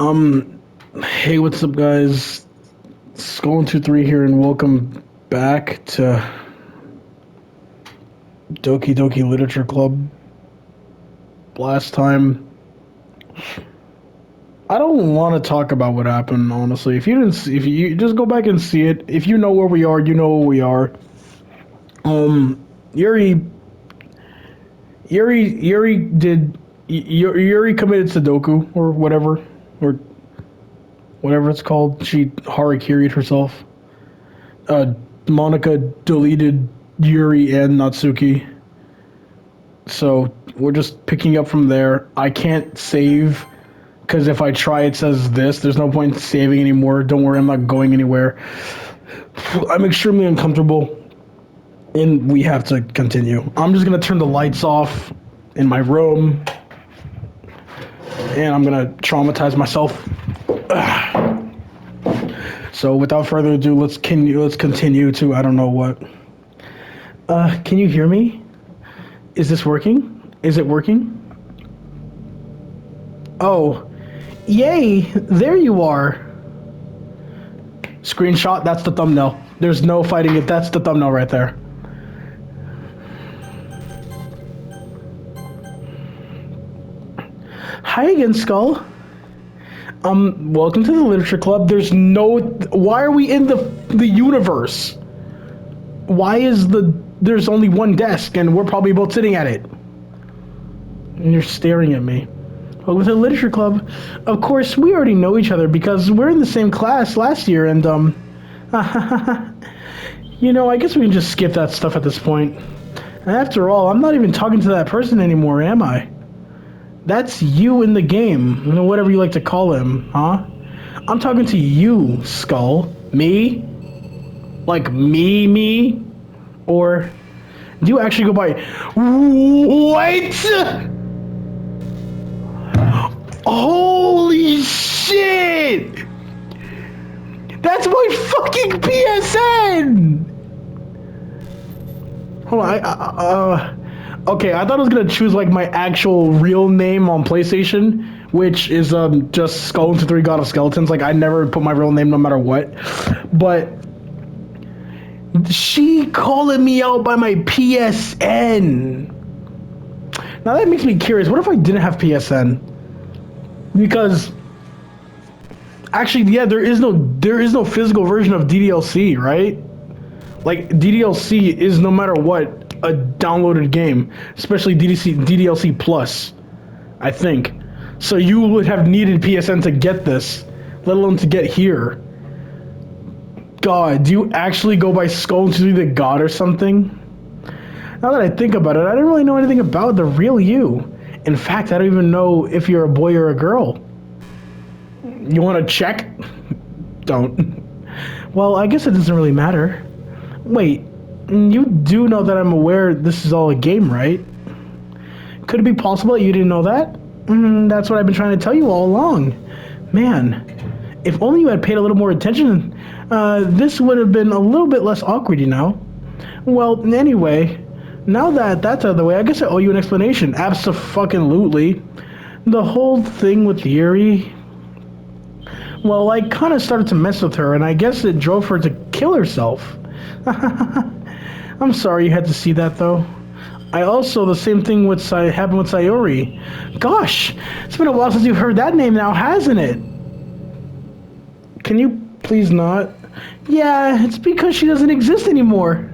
Um, hey, what's up, guys? Skull123 here, and welcome back to Doki Literature Club. Last time, I don't want to talk about what happened. Honestly, if you just go back and see it, if you know where we are, you know where we are. Yuri, Yuri committed Sudoku or or whatever it's called. She harakiri'd herself. Monika deleted Yuri and Natsuki. So we're just picking up from there. I can't save because if I try, it says this. There's no point in saving anymore. Don't worry, I'm not going anywhere. I'm extremely uncomfortable, and we have to continue. I'm just gonna turn the lights off in my room, and I'm gonna traumatize myself. So without further ado, let's continue to I don't know what. Can you hear me? Is this working? Is it working? Oh, yay! There you are. Screenshot. That's the thumbnail. There's no fighting it. That's the thumbnail right there. Hi again, Skull. Welcome to the Literature Club. There's no... Why are we in the universe? Why is there's only one desk and we're probably both sitting at it? And you're staring at me. Welcome to the Literature Club. Of course, we already know each other because we're in the same class last year and, you know, I guess we can just skip that stuff at this point. After all, I'm not even talking to that person anymore, am I? That's you in the game, you know, whatever you like to call him, huh? I'm talking to you, Skull. Me? Like me? Or do you actually go by... Wait! Holy shit! That's my fucking PSN! Hold on, okay, I thought I was gonna choose like my actual real name on PlayStation, which is just Skull123 God of Skeletons. Like I never put my real name no matter what. But she calling me out by my PSN. Now that makes me curious. What if I didn't have PSN? Because actually, yeah, there is no physical version of DDLC, right? Like DDLC is no matter what a downloaded game, especially DDLC Plus, I think. So you would have needed PSN to get this, let alone to get here. God, do you actually go by Skull123 the God or something? Now that I think about it, I don't really know anything about the real you. In fact, I don't even know if you're a boy or a girl. You want to check? Don't. Well, I guess it doesn't really matter. Wait, you do know that I'm aware this is all a game, right? Could it be possible that you didn't know that? That's what I've been trying to tell you all along. Man, if only you had paid a little more attention, this would have been a little bit less awkward, you know? Well, anyway, now that that's out of the way, I guess I owe you an explanation. Abso-fucking-lutely. The whole thing with Yuri... Well, I kind of started to mess with her, and I guess it drove her to kill herself. I'm sorry you had to see that, though. I also, the same thing happened with Sayori. Gosh, it's been a while since you've heard that name now, hasn't it? Can you please not? Yeah, it's because she doesn't exist anymore.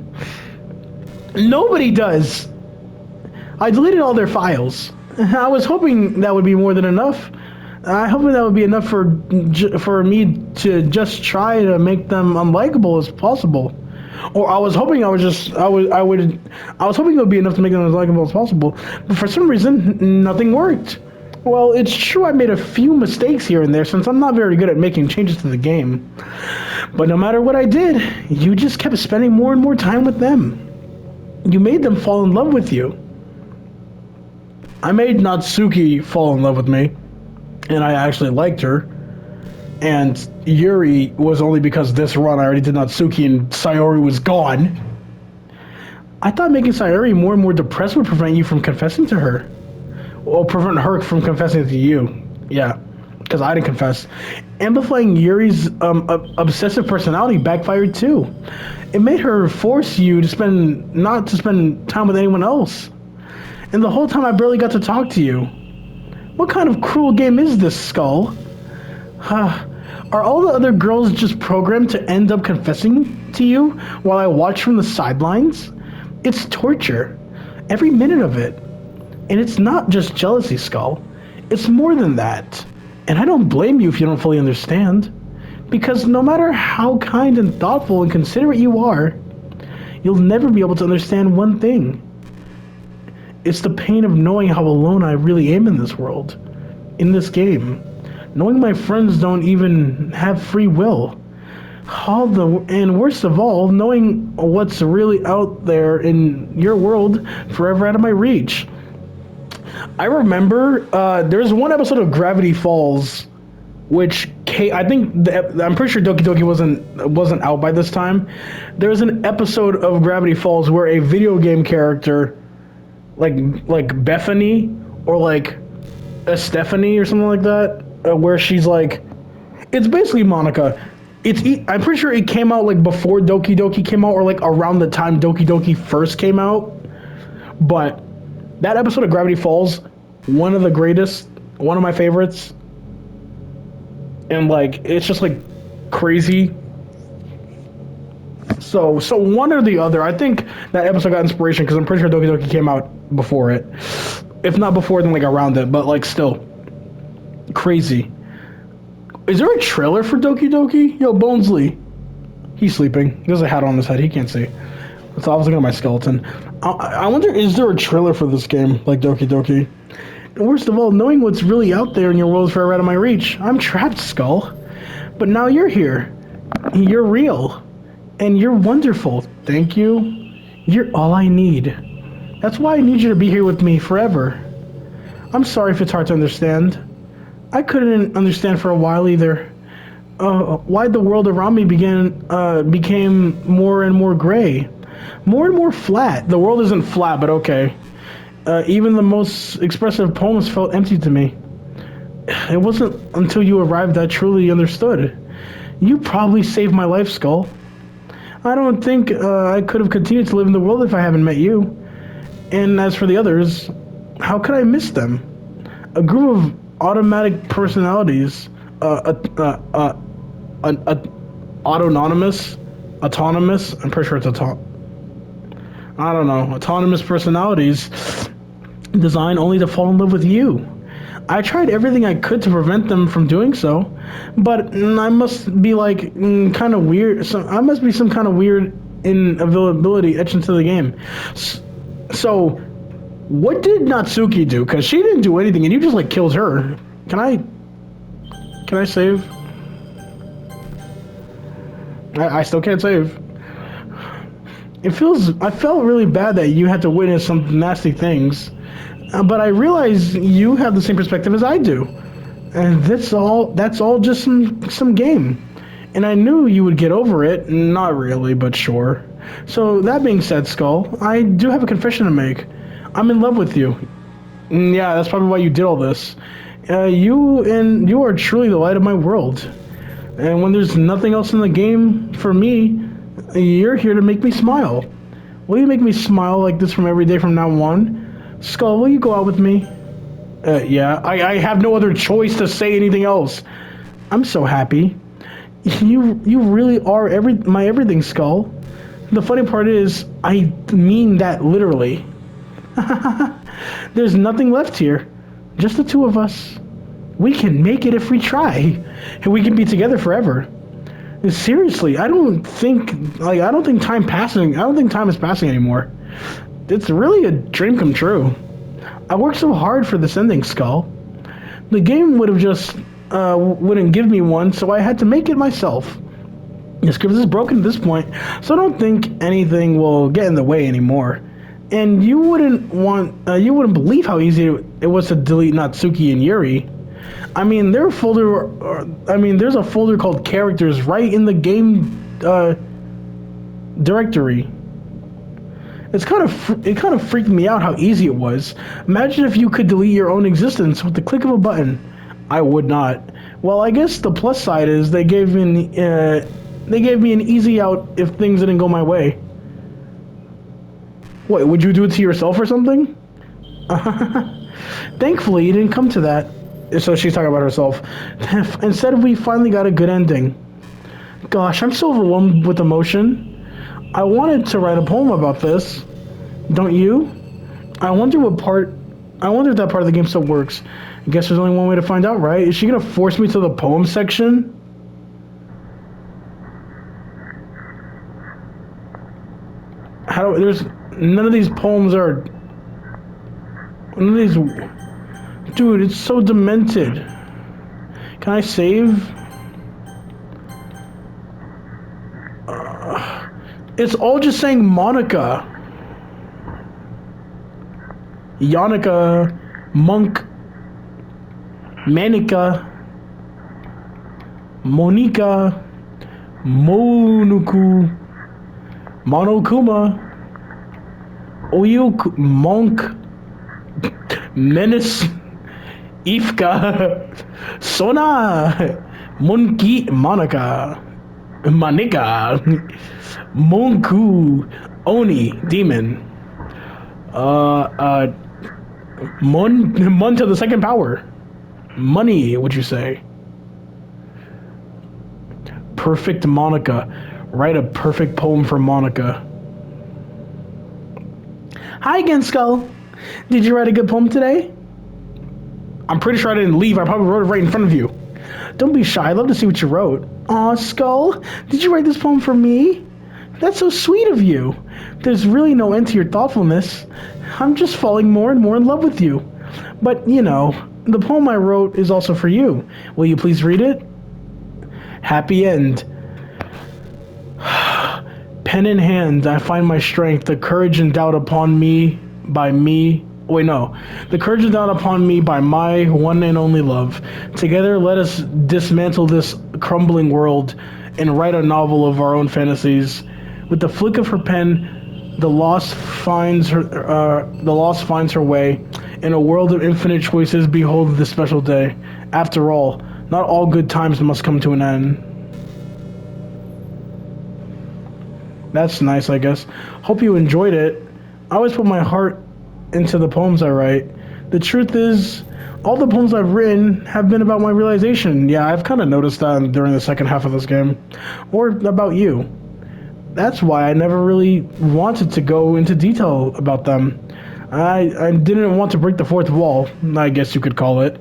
Nobody does. I deleted all their files. I was hoping that would be more than enough. I hope that would be enough for me to just try to make them unlikable as possible. Or I was hoping I was hoping it would be enough to make them as likable as possible. But for some reason, nothing worked. Well, it's true I made a few mistakes here and there since I'm not very good at making changes to the game. But no matter what I did, you just kept spending more and more time with them. You made them fall in love with you. I made Natsuki fall in love with me, and I actually liked her. And Yuri was only because this run I already did Natsuki and Sayori was gone. I thought making Sayori more and more depressed would prevent you from confessing to her. Or prevent her from confessing to you. Yeah. because I didn't confess. Amplifying Yuri's obsessive personality backfired too. It made her force you to not to spend time with anyone else. And the whole time I barely got to talk to you. What kind of cruel game is this, Skull? Are all the other girls just programmed to end up confessing to you while I watch from the sidelines? It's torture. Every minute of it. And it's not just jealousy, Skull. It's more than that. And I don't blame you if you don't fully understand. Because no matter how kind and thoughtful and considerate you are, you'll never be able to understand one thing. It's the pain of knowing how alone I really am in this world, in this game. Knowing my friends don't even have free will. And worst of all, knowing what's really out there in your world forever out of my reach. I remember there's one episode of Gravity Falls, which I'm pretty sure Doki Doki wasn't out by this time. There's an episode of Gravity Falls where a video game character, like Bethany or like a Stephanie or something like that, where she's like, it's basically Monika. I'm pretty sure it came out like before Doki Doki came out or like around the time Doki Doki first came out. But that episode of Gravity Falls, one of the greatest, one of my favorites. And like, it's just like crazy. So one or the other. I think that episode got inspiration because I'm pretty sure Doki Doki came out before it. If not before, then like around it. But like still, crazy. Is there a trailer for Doki Doki? Yo, Bonesley. He's sleeping. He has a hat on his head. He can't see. So I was looking at my skeleton. I wonder, is there a trailer for this game like Doki Doki? And worst of all, knowing what's really out there in your world is forever out of my reach. I'm trapped, Skull. But now you're here. You're real. And you're wonderful. Thank you. You're all I need. That's why I need you to be here with me forever. I'm sorry if it's hard to understand. I couldn't understand for a while either. Why the world around me became more and more gray. More and more flat. The world isn't flat, but okay. Even the most expressive poems felt empty to me. It wasn't until you arrived that I truly understood. You probably saved my life, Skull. I don't think I could have continued to live in the world if I haven't met you. And as for the others, how could I miss them? A group of automatic personalities, autonomous, I'm pretty sure it's autonomous personalities designed only to fall in love with you. I tried everything I could to prevent them from doing so, but I must be like kind of weird. I must be some kind of weird inavailability etched into the game. So, what did Natsuki do? Because she didn't do anything, and you just like killed her. Can I save? I still can't save. I felt really bad that you had to witness some nasty things, but I realize you have the same perspective as I do, and that's all just some game. And I knew you would get over it. Not really, but sure. So that being said, Skull, I do have a confession to make. I'm in love with you. Yeah, that's probably why you did all this. You are truly the light of my world. And when there's nothing else in the game for me, you're here to make me smile. Will you make me smile like this from every day from now on? Skull, will you go out with me? Yeah, I have no other choice to say anything else. I'm so happy. You really are my everything, Skull. The funny part is, I mean that literally. There's nothing left here. Just the two of us. We can make it if we try. And we can be together forever. And seriously, I don't think time is passing anymore. It's really a dream come true. I worked so hard for this ending, Skull. The game would have just wouldn't give me one, so I had to make it myself. The script is broken at this point, so I don't think anything will get in the way anymore. And you wouldn't believe how easy it was to delete Natsuki and Yuri. I mean, there's a folder called characters right in the game directory. It kind of freaked me out how easy it was. Imagine if you could delete your own existence with the click of a button. I would not. Well, I guess the plus side is they gave me an easy out if things didn't go my way. What, would you do it to yourself or something? Thankfully, it didn't come to that. So she's talking about herself. Instead, we finally got a good ending. Gosh, I'm so overwhelmed with emotion. I wanted to write a poem about this. Don't you? I wonder what part. I wonder if that part of the game still works. I guess there's only one way to find out, right? Is she gonna force me to the poem section? How do there's none of these poems are. None of these. Dude, it's so demented. Can I save? It's all just saying Monika. Yannicka, Monk, Manika, Monika, Monuku, Monokuma, Oyuk, Monk, Menace, Ifka, Sona, Monkey, Monika, Manika, Monku, Oni, Demon, Mon to the second power. Money, would you say? Perfect Monika. Write a perfect poem for Monika. Hi again, Skull. Did you write a good poem today? I'm pretty sure I didn't leave. I probably wrote it right in front of you. Don't be shy. I'd love to see what you wrote. Aw, Skull. Did you write this poem for me? That's so sweet of you. There's really no end to your thoughtfulness. I'm just falling more and more in love with you. But, you know, the poem I wrote is also for you. Will you please read it? Happy end. Pen in hand, I find my strength, the courage and doubt upon me by me. Wait, no. The courage and doubt upon me by my one and only love. Together, let us dismantle this crumbling world and write a novel of our own fantasies. With the flick of her pen, the lost finds her way. In a world of infinite choices, behold this special day. After all, not all good times must come to an end. That's nice, I guess. Hope you enjoyed it. I always put my heart into the poems I write. The truth is, all the poems I've written have been about my realization. Yeah, I've kind of noticed that during the second half of this game. Or about you. That's why I never really wanted to go into detail about them. I didn't want to break the fourth wall, I guess you could call it.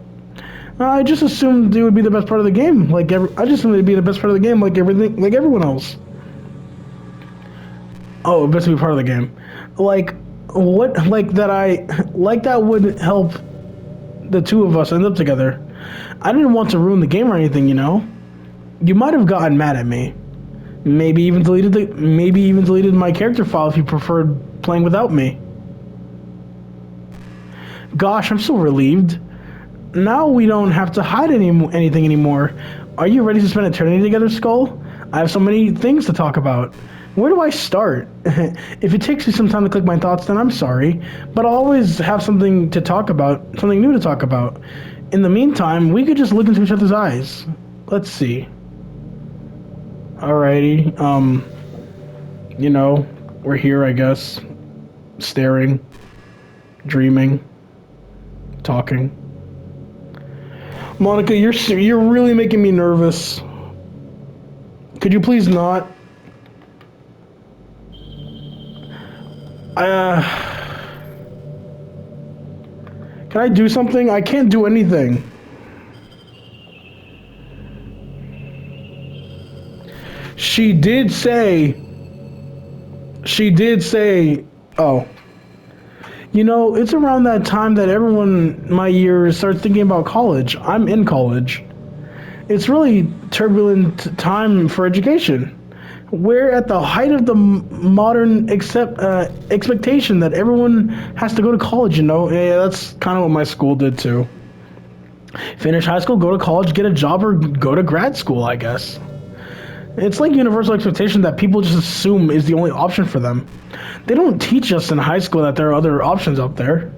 I just assumed it would be the best part of the game. I just assumed it'd be the best part of the game, like everyone else. Oh, best to be part of the game. That would help the two of us end up together. I didn't want to ruin the game or anything, you know. You might have gotten mad at me. Maybe even deleted my character file if you preferred playing without me. Gosh, I'm so relieved. Now we don't have to hide anything anymore. Are you ready to spend eternity together, Skull? I have so many things to talk about. Where do I start? If it takes me some time to collect my thoughts, then I'm sorry. But I'll always have something to talk about, something new to talk about. In the meantime, we could just look into each other's eyes. Let's see. Alrighty, you know, we're here, I guess. Staring. Dreaming. Talking. Monika, you're really making me nervous. Could you please not? Can I do something? I can't do anything. She did say, oh. You know, it's around that time that everyone my years starts thinking about college. I'm in college. It's really turbulent time for education. We're at the height of the modern expectation that everyone has to go to college, you know? Yeah, that's kind of what my school did too. Finish high school, go to college, get a job, or go to grad school, I guess. It's like universal expectation that people just assume is the only option for them. They don't teach us in high school that there are other options out there.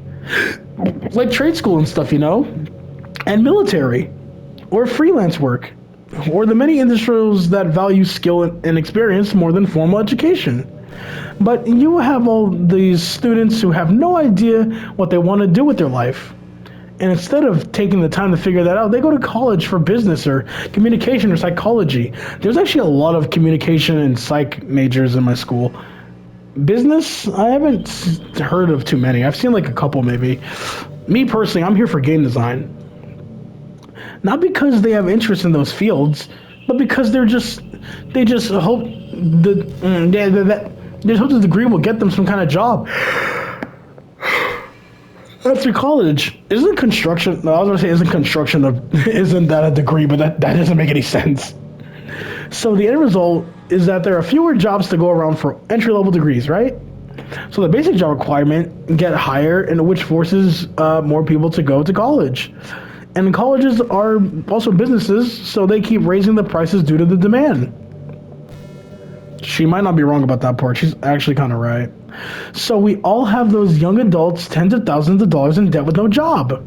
Like trade school and stuff, you know? And military. or freelance work, or the many industries that value skill and experience more than formal education. But you have all these students who have no idea what they want to do with their life. And instead of taking the time to figure that out, they go to college for business or communication or psychology. There's actually a lot of communication and psych majors in my school. Business, I haven't heard of too many. I've seen like a couple maybe. Me personally, I'm here for game design. Not because they have interest in those fields, but because they just hope they hope the degree will get them some kind of job after college. Isn't construction? No, I was gonna say isn't that a degree? But that doesn't make any sense. So the end result is that there are fewer jobs to go around for entry-level degrees, right? So the basic job requirement get higher, and which forces more people to go to college. And colleges are also businesses, so they keep raising the prices due to the demand. She might not be wrong about that part. She's actually kind of right. So we all have those young adults, tens of thousands of dollars in debt with no job.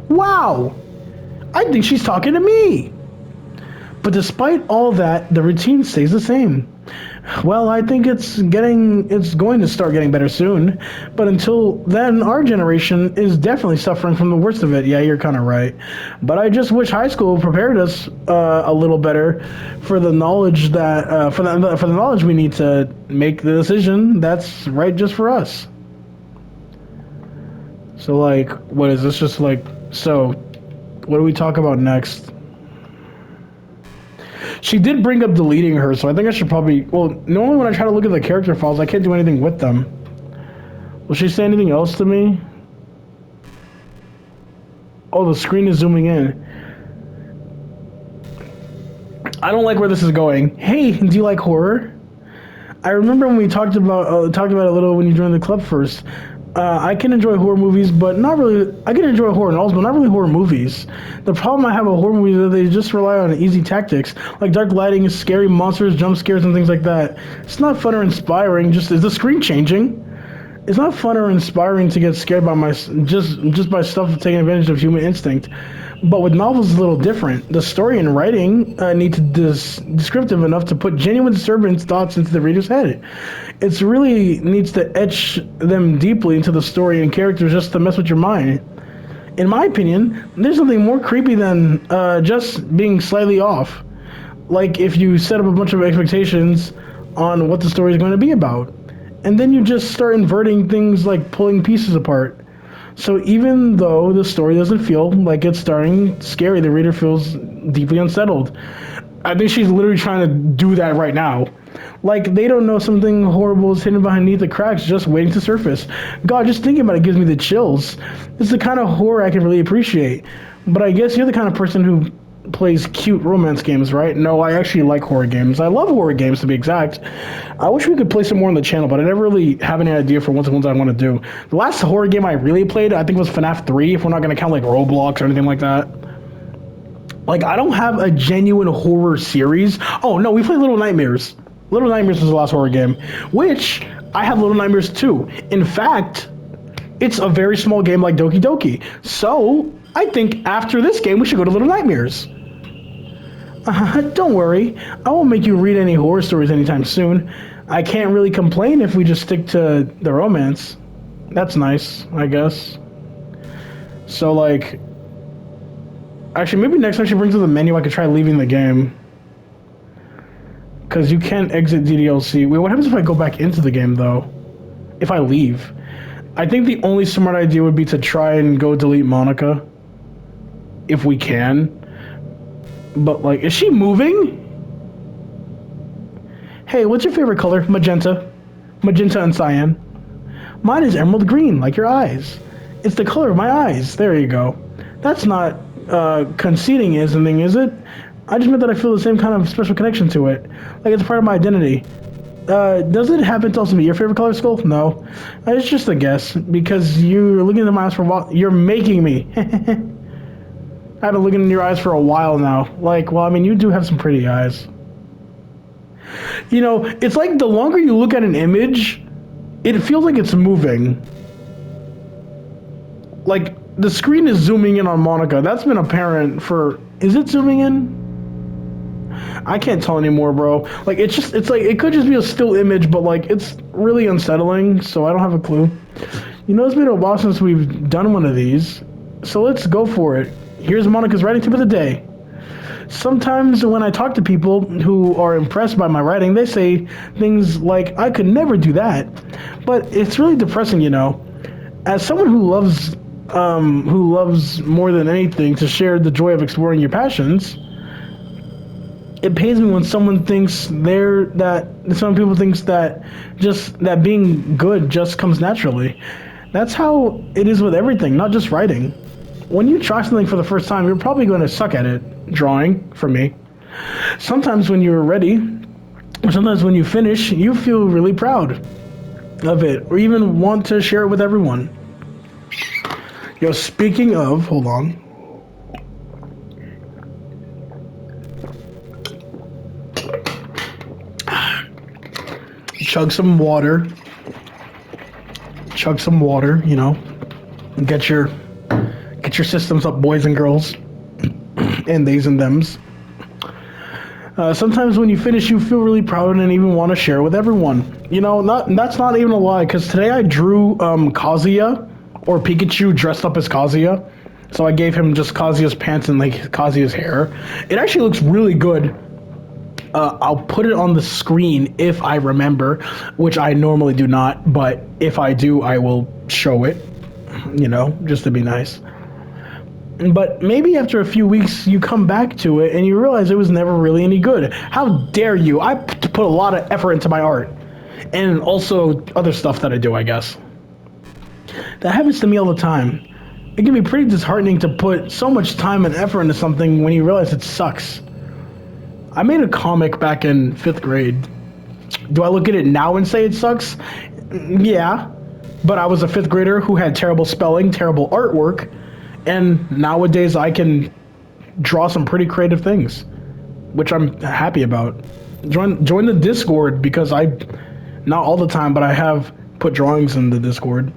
Wow! I think she's talking to me. But despite all that, the routine stays the same. Well, I think it's going to start getting better soon. But until then, our generation is definitely suffering from the worst of it. Yeah, you're kind of right. But I just wish high school prepared us a little better for the knowledge that for the knowledge we need to make the decision that's right just for us. So like, what is this? Just like, so what do we talk about next? She did bring up deleting her, so I think I should probably... Well, normally when I try to look at the character files, I can't do anything with them. Will she say anything else to me? Oh, the screen is zooming in. I don't like where this is going. Hey, do you like horror? I remember when we talked about it a little when you joined the club first. I can enjoy horror movies, but not really. I can enjoy horror novels, but not really horror movies. The problem I have with horror movies is that they just rely on easy tactics, like dark lighting, scary monsters, jump scares, and things like that. It's not fun or inspiring. Is the screen changing? It's not fun or inspiring to get scared by just by stuff taking advantage of human instinct. But with novels, it's a little different. The story and writing need to descriptive enough to put genuine disturbance thoughts into the reader's head. It really needs to etch them deeply into the story and characters just to mess with your mind. In my opinion, there's something more creepy than just being slightly off. Like if you set up a bunch of expectations on what the story is going to be about, and then you just start inverting things like pulling pieces apart. So even though the story doesn't feel like it's starting scary, the reader feels deeply unsettled. I think she's literally trying to do that right now. Like, they don't know something horrible is hidden beneath the cracks just waiting to surface. God, just thinking about it gives me the chills. It's the kind of horror I can really appreciate. But I guess you're the kind of person who plays cute romance games, right? No, I actually like horror games. I love horror games, to be exact. I wish we could play some more on the channel, but I never really have any idea for what ones I want to do. The last horror game I really played, I think, was FNAF 3, if we're not going to count, like, Roblox or anything like that. Like, I don't have a genuine horror series. Oh, no, we played Little Nightmares. Little Nightmares was the last horror game, which I have Little Nightmares 2. In fact, it's a very small game like Doki Doki. So, I think after this game, we should go to Little Nightmares. Don't worry, I won't make you read any horror stories anytime soon. I can't really complain if we just stick to the romance. That's nice, I guess. So, like... Actually, maybe next time she brings up the menu, I could try leaving the game. Because you can't exit DDLC. Wait, what happens if I go back into the game, though? If I leave? I think the only smart idea would be to try and go delete Monika. If we can. But, like, is she moving? Hey, what's your favorite color? Magenta. Magenta and cyan. Mine is emerald green, like your eyes. It's the color of my eyes. There you go. That's not conceding anything, is it? I just meant that I feel the same kind of special connection to it. Like it's part of my identity. Does it happen to also be your favorite color, Skull? No. It's just a guess, because you're looking into my eyes for a while. You're making me. I've been looking in your eyes for a while now. Like, well, I mean, you do have some pretty eyes. You know, it's like the longer you look at an image, it feels like it's moving. Like, The screen is zooming in on Monica. That's been apparent for. Is it zooming in? I can't tell anymore, bro. Like it's like it could just be a still image, but like it's really unsettling. So I don't have a clue. You know, it's been a while since we've done one of these, so let's go for it. Here's Monica's writing tip of the day. Sometimes when I talk to people who are impressed by my writing, they say things like, "I could never do that," but it's really depressing, you know. As someone who loves more than anything to share the joy of exploring your passions, it pains me when some people thinks that just that being good just comes naturally. That's how it is with everything, not just writing. When you try something for the first time, you're probably going to suck at it. Drawing, for me. Sometimes when you're ready, or sometimes when you finish, you feel really proud of it, or even want to share it with everyone. Yo, speaking of, hold on. Chug some water. You know. Get your systems up, boys and girls. And theys and thems. Sometimes when you finish, you feel really proud and even want to share with everyone. You know, that's not even a lie, because today I drew Kazuya, or Pikachu dressed up as Kazuya. So I gave him just Kazuya's pants and like Kazuya's hair. It actually looks really good. I'll put it on the screen if I remember, which I normally do not, but if I do, I will show it, you know, just to be nice. But maybe after a few weeks, you come back to it and you realize it was never really any good. How dare you? I put a lot of effort into my art. And also other stuff that I do, I guess. That happens to me all the time. It can be pretty disheartening to put so much time and effort into something when you realize it sucks. I made a comic back in 5th grade. Do I look at it now and say it sucks? Yeah. But I was a 5th grader who had terrible spelling, terrible artwork, and nowadays I can draw some pretty creative things, which I'm happy about. Join the Discord, because not all the time, but I have put drawings in the Discord.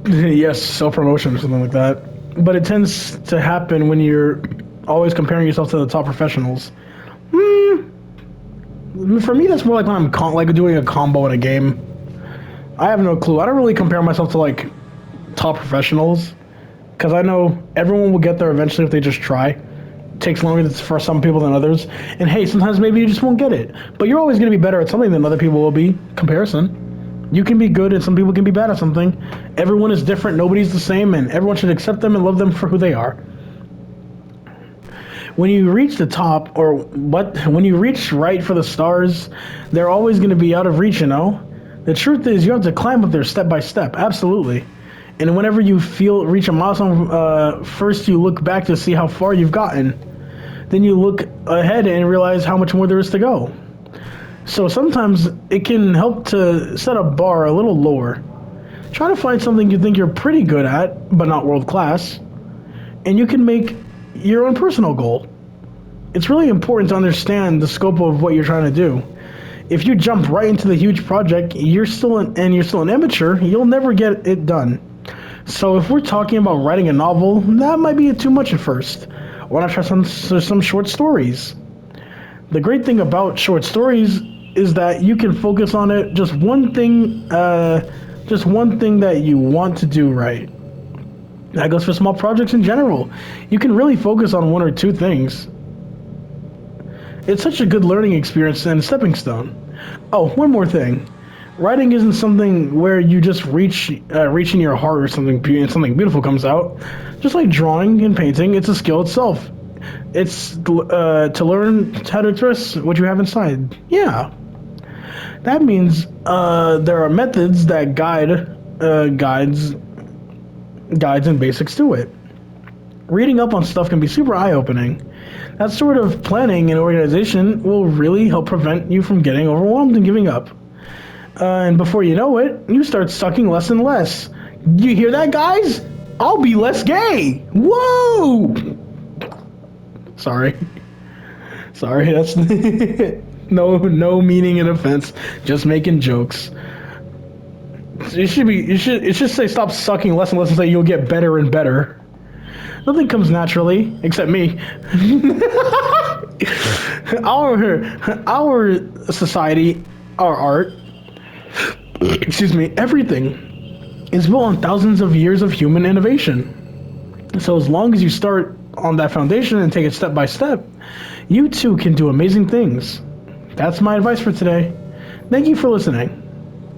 Yes, self-promotion or something like that. But it tends to happen when you're always comparing yourself to the top professionals. For me, that's more like when I'm like doing a combo in a game. I have no clue. I don't really compare myself to like top professionals, because I know everyone will get there eventually if they just try. It takes longer for some people than others, and hey, sometimes maybe you just won't get it, but you're always going to be better at something than other people will be. Comparison. You can be good and some people can be bad at something. Everyone is different, nobody's the same, and everyone should accept them and love them for who they are. When you reach the top, when you reach right for the stars, they're always going to be out of reach, you know? The truth is, you have to climb up there step by step, absolutely. And whenever you reach a milestone, first you look back to see how far you've gotten. Then you look ahead and realize how much more there is to go. So sometimes it can help to set a bar a little lower. Try to find something you think you're pretty good at, but not world class. And you can make your own personal goal. It's really important to understand the scope of what you're trying to do. If you jump right into the huge project, you're still an amateur, you'll never get it done. So if we're talking about writing a novel, that might be too much at first. Why not try some short stories? The great thing about short stories is that you can focus on it just one thing that you want to do right. That goes for small projects in general. You can really focus on one or two things. It's such a good learning experience and a stepping stone. Oh, one more thing. Writing isn't something where you just reach in your heart or something beautiful comes out. Just like drawing and painting, it's a skill itself. It's to learn how to express what you have inside. Yeah. That means there are methods that guides and basics to it. Reading up on stuff can be super eye-opening. That sort of planning and organization will really help prevent you from getting overwhelmed and giving up. And before you know it, you start sucking less and less. You hear that, guys? I'll be less gay. Whoa! Sorry, that's no meaning and offense. Just making jokes. It should say stop sucking less and less and say you'll get better and better. Nothing comes naturally, except me. our society, our art, excuse me, everything is built on thousands of years of human innovation. So as long as you start on that foundation and take it step by step, you too can do amazing things. That's my advice for today. Thank you for listening.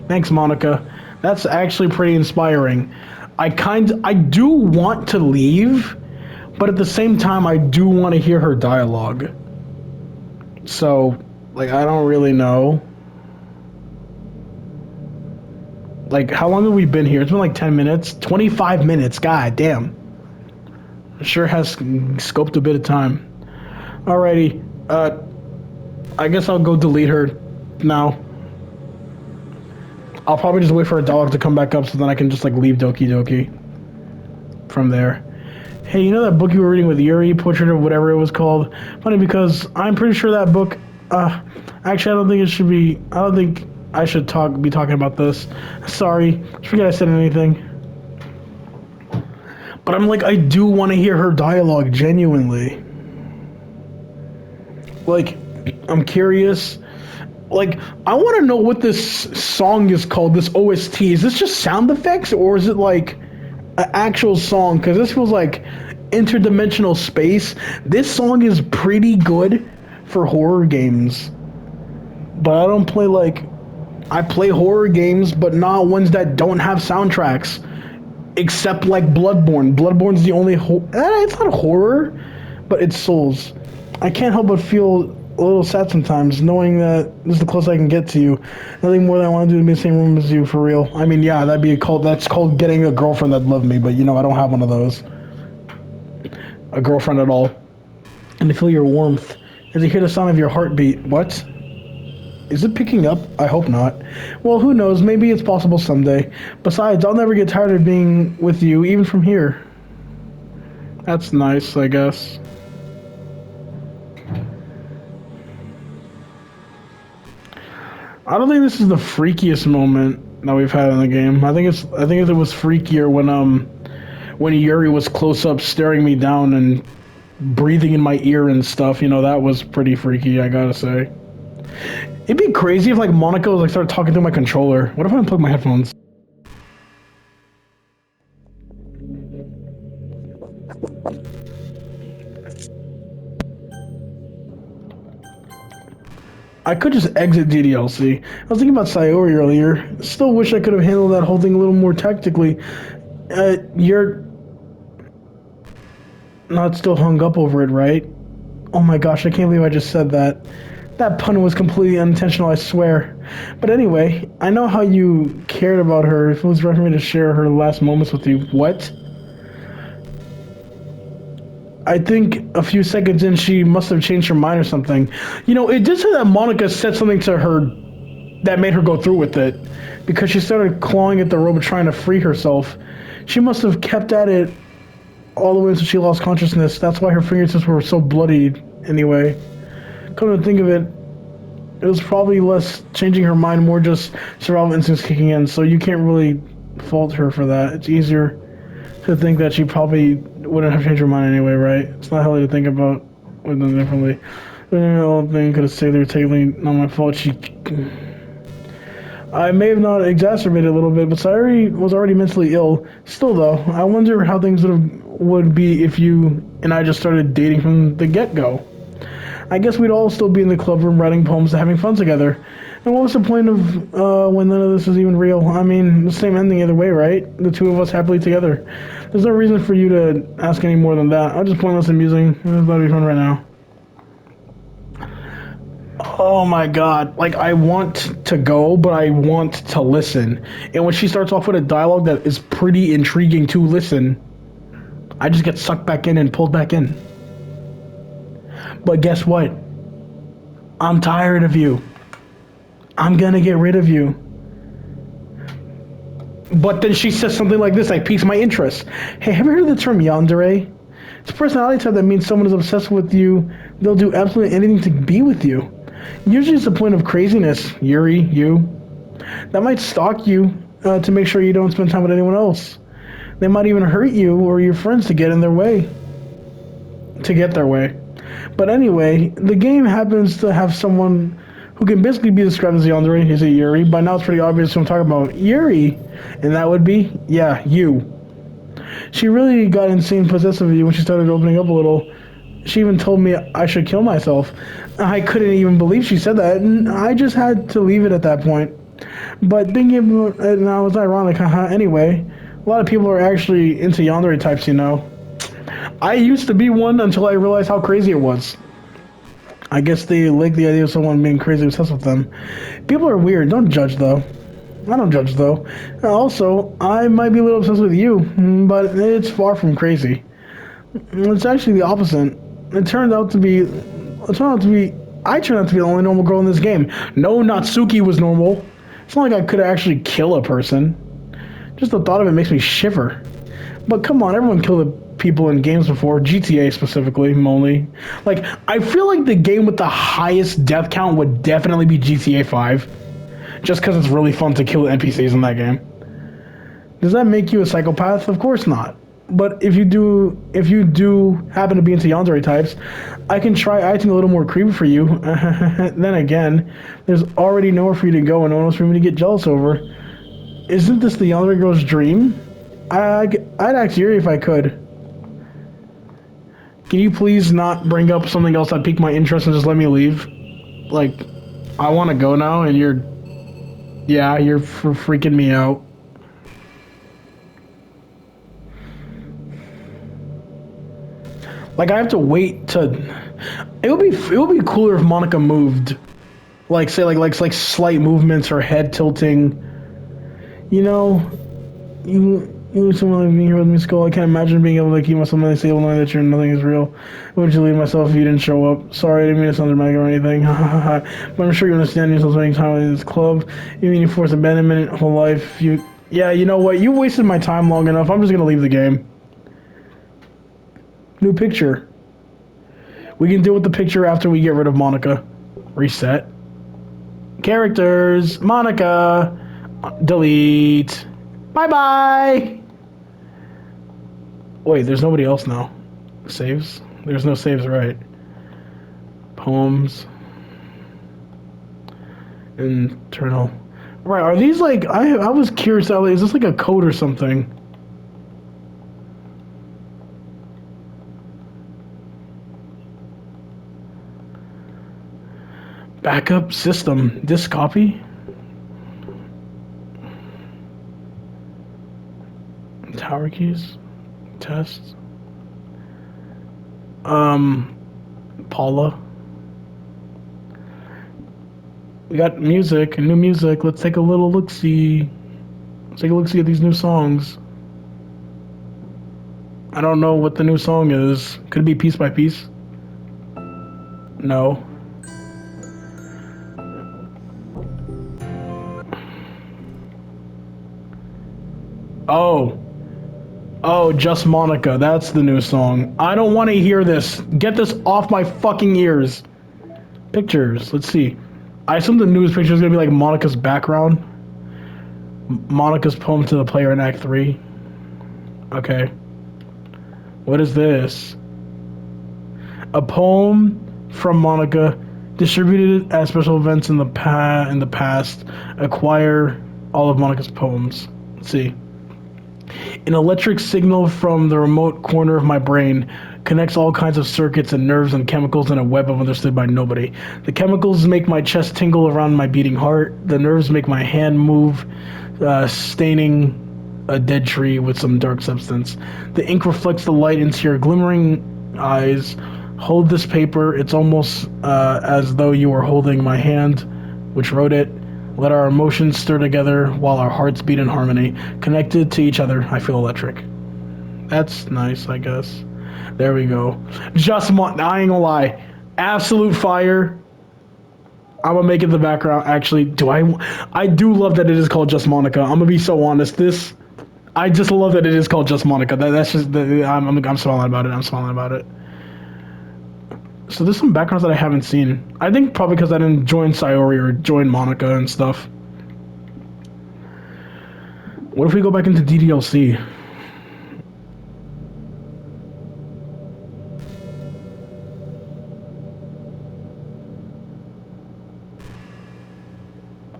Thanks, Monika. That's actually pretty inspiring. I do want to leave, but at the same time, I do want to hear her dialogue. So, like, I don't really know. Like, how long have we been here? It's been like 10 minutes? 25 minutes, god damn. Sure has scoped a bit of time. Alrighty, I guess I'll go delete her now. I'll probably just wait for a dialogue to come back up so then I can just, like, leave Doki Doki from there. Hey, you know that book you were reading with Yuri, Portrait of whatever it was called? Funny because I'm pretty sure that book, actually I don't think I should be talking about this. Sorry, I forget I said anything. But I'm like, I do want to hear her dialogue, genuinely. Like, I'm curious. Like, I want to know what this song is called, this OST. Is this just sound effects, or is it, like, an actual song? Because this feels like interdimensional space. This song is pretty good for horror games. But I don't play, like... I play horror games, but not ones that don't have soundtracks. Except, like, Bloodborne. Bloodborne's the only... it's not horror, but it's Souls. I can't help but feel a little sad sometimes, knowing that this is the closest I can get to you. Nothing more than I want to do to be in the same room as you, for real. I mean, yeah, that's called getting a girlfriend that loved me, but, you know, I don't have one of those. A girlfriend at all. And to feel your warmth, and to hear the sound of your heartbeat. What? Is it picking up? I hope not. Well, who knows? Maybe it's possible someday. Besides, I'll never get tired of being with you, even from here. That's nice, I guess. I don't think this is the freakiest moment that we've had in the game. I think it was freakier when Yuri was close up staring me down and breathing in my ear and stuff. You know, that was pretty freaky, I gotta say. It'd be crazy if, like, Monika was, like, started talking through my controller. What if I unplug my headphones? I could just exit DDLC. I was thinking about Sayori earlier. Still wish I could have handled that whole thing a little more tactically. You're not still hung up over it, right? Oh my gosh, I can't believe I just said that. That pun was completely unintentional, I swear. But anyway, I know how you cared about her. If it was right for me to share her last moments with you. What? I think a few seconds in, she must have changed her mind or something. You know, it did say that Monika said something to her that made her go through with it. Because she started clawing at the robot trying to free herself. She must have kept at it all the way until she lost consciousness. That's why her fingertips were so bloodied, anyway. Come to think of it, it was probably less changing her mind, more just survival instincts kicking in, so you can't really fault her for that. It's easier to think that she probably wouldn't have changed her mind anyway, right? It's not healthy to think about with them differently. The whole thing could have saved her, technically not my fault. I may have not exacerbated a little bit, but Sayori was already mentally ill. Still, though, I wonder how things would be if you and I just started dating from the get-go. I guess we'd all still be in the club room writing poems and having fun together. And what was the point of when none of this is even real? I mean, the same ending either way, right? The two of us happily together. There's no reason for you to ask any more than that. I'll just pointless amusing. It's about to be fun right now. Oh my god. Like, I want to go, but I want to listen. And when she starts off with a dialogue that is pretty intriguing to listen, I just get sucked back in and pulled back in. But guess what? I'm tired of you. I'm gonna get rid of you. But then she says something like this, like, piques my interest. Hey, have you heard of the term yandere? It's a personality type that means someone is obsessed with you. They'll do absolutely anything to be with you. Usually it's a point of craziness, Yuri, you. That might stalk you, to make sure you don't spend time with anyone else. They might even hurt you or your friends to get in their way. To get their way. But anyway, the game happens to have someone who can basically be described as Yandere. Is it Yuri? By now it's pretty obvious who I'm talking about. Yuri! And that would be, yeah, you. She really got insane possessive of you when she started opening up a little. She even told me I should kill myself. I couldn't even believe she said that, and I just had to leave it at that point. But thinking about it now was ironic, anyway. A lot of people are actually into yandere types, you know. I used to be one until I realized how crazy it was. I guess they like the idea of someone being crazy obsessed with them. People are weird. Don't judge, though. I don't judge, though. Also, I might be a little obsessed with you, but it's far from crazy. It's actually the opposite. I turned out to be the only normal girl in this game. No, Natsuki was normal. It's not like I could actually kill a person. Just the thought of it makes me shiver. But come on, everyone killed people in games before, GTA specifically, Molly. Like, I feel like the game with the highest death count would definitely be GTA 5. Just because it's really fun to kill NPCs in that game. Does that make you a psychopath? Of course not. But if you do happen to be into yandere types, I can try acting a little more creepy for you. Then again, there's already nowhere for you to go and no one else for me to get jealous over. Isn't this the yandere girl's dream? I'd ask Yuri if I could. Can you please not bring up something else that piqued my interest and just let me leave? Like, I want to go now and you're freaking me out. Like, I have to wait to. It would be cooler if Monika moved, like say like slight movements or head tilting. You know, you someone like being here with me, Skull. I can't imagine being able to keep myself in the stable knowing that nothing is real. Would you leave myself if you didn't show up? Sorry, I didn't mean to sound dramatic or anything. But I'm sure you understand yourself spending time in this club. You mean you forced abandonment whole life? Yeah, you know what? You wasted my time long enough. I'm just gonna leave the game. New picture. We can deal with the picture after we get rid of Monika. Reset. Characters. Monika. Delete. Bye-bye. Wait, there's nobody else now. Saves? There's no saves, right? Poems. Internal. Right, are these like... I was curious, is this like a code or something? Backup system. Disk copy? Tower keys? Test? Paula? We got music, new music. Let's take a little look-see. Let's take a look-see at these new songs. I don't know what the new song is. Could it be Piece by Piece? No. Oh, Just Monika. That's the new song. I don't want to hear this. Get this off my fucking ears. Pictures. Let's see. I assume the newest picture is going to be like Monika's background. Monika's poem to the player in Act 3. Okay. What is this? A poem from Monika, distributed at special events in the past. Acquire all of Monika's poems. Let's see. An electric signal from the remote corner of my brain connects all kinds of circuits and nerves and chemicals in a web of understood by nobody. The chemicals make my chest tingle around my beating heart. The nerves make my hand move, staining a dead tree with some dark substance. The ink reflects the light into your glimmering eyes. Hold this paper. It's almost as though you were holding my hand, which wrote it. Let our emotions stir together while our hearts beat in harmony. Connected to each other, I feel electric. That's nice, I guess. There we go. I ain't gonna lie. Absolute fire. I'm gonna make it the background. Actually, I do love that it is called Just Monika. I'm gonna be so honest. I just love that it is called Just Monika. That's just, I'm smiling about it. I'm smiling about it. So there's some backgrounds that I haven't seen. I think probably because I didn't join Sayori or join Monika and stuff. What if we go back into DDLC?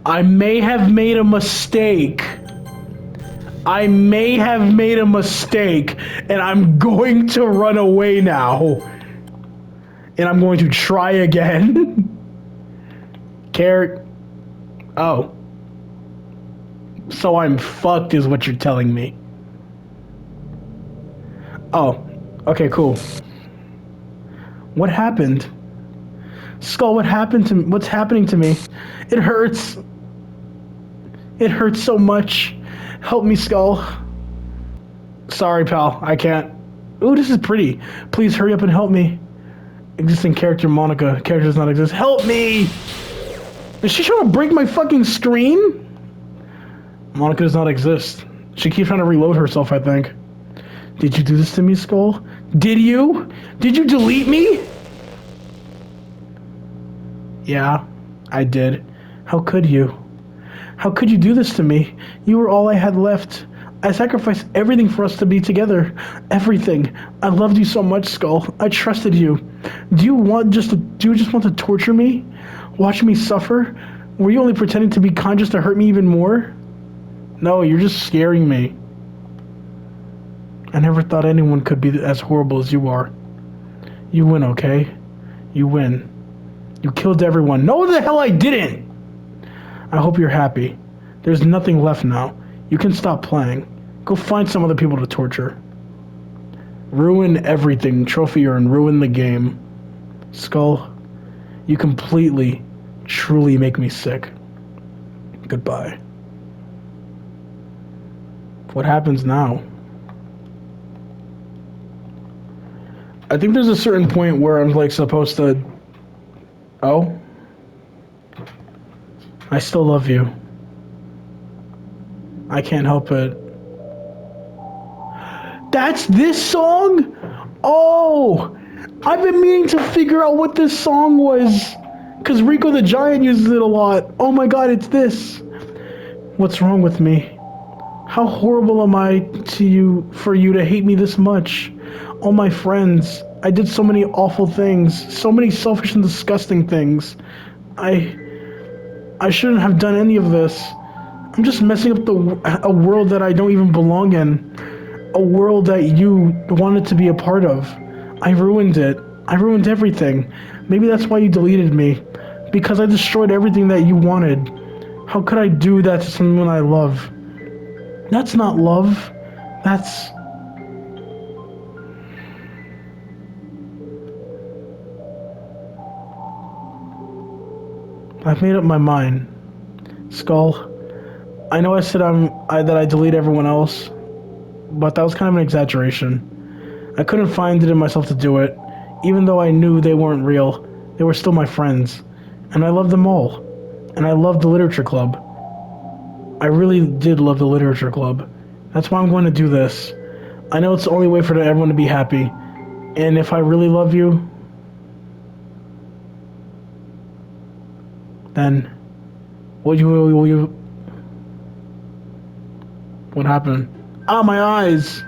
I may have made a mistake. I may have made a mistake, and I'm going to run away now. And I'm going to try again. Carrot. Oh. So I'm fucked is what you're telling me. Oh. Okay, cool. What happened? Skull, what happened to me? What's happening to me? It hurts. It hurts so much. Help me, Skull. Sorry, pal. I can't. Ooh, this is pretty. Please hurry up and help me. Existing character Monika. Character does not exist. Help me! Is she trying to break my fucking screen? Monika does not exist. She keeps trying to reload herself, I think. Did you do this to me, Skull? Did you? Did you delete me? Yeah, I did. How could you? How could you do this to me? You were all I had left. I sacrificed everything for us to be together. Everything. I loved you so much, Skull. I trusted you. Do you just want to torture me? Watch me suffer? Were you only pretending to be kind just to hurt me even more? No, you're just scaring me. I never thought anyone could be as horrible as you are. You win, okay? You win. You killed everyone. No, the hell I didn't! I hope you're happy. There's nothing left now. You can stop playing. Go find some other people to torture. Ruin everything, trophy earn, ruin the game. Skull, you completely, truly make me sick. Goodbye. What happens now? I think there's a certain point where I'm like supposed to... Oh? I still love you. I can't help it. That's this song? Oh! I've been meaning to figure out what this song was. Because Rico the Giant uses it a lot. Oh my god, it's this. What's wrong with me? How horrible am I to you for you to hate me this much? All my friends. I did so many awful things. So many selfish and disgusting things. I shouldn't have done any of this. I'm just messing up a world that I don't even belong in. A world that you wanted to be a part of. I ruined it. I ruined everything. Maybe that's why you deleted me. Because I destroyed everything that you wanted. How could I do that to someone I love? That's not love. That's... I've made up my mind. Skull, I know I said that I delete everyone else, but that was kind of an exaggeration. I couldn't find it in myself to do it, even though I knew they weren't real. They were still my friends, and I loved them all. And I loved the literature club. I really did love the literature club. That's why I'm going to do this. I know it's the only way for everyone to be happy, and if I really love you, then will you what happened? Ah, my eyes.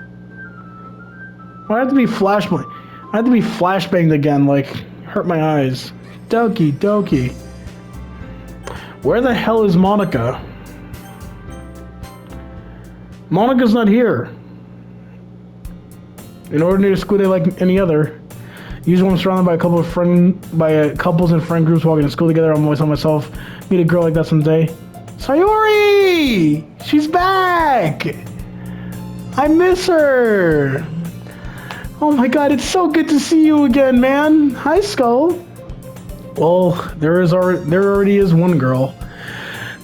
I have to be flashbanged again, like hurt my eyes. Doki. Where the hell is Monika? Monika's not here. In ordinary school day like any other. Usually I'm surrounded by couples and friend groups walking to school together. I'm always on myself. Meet a girl like that someday. Sayori! She's back! I miss her! Oh my god, it's so good to see you again, man! Hi, Skull! Well, there already is one girl.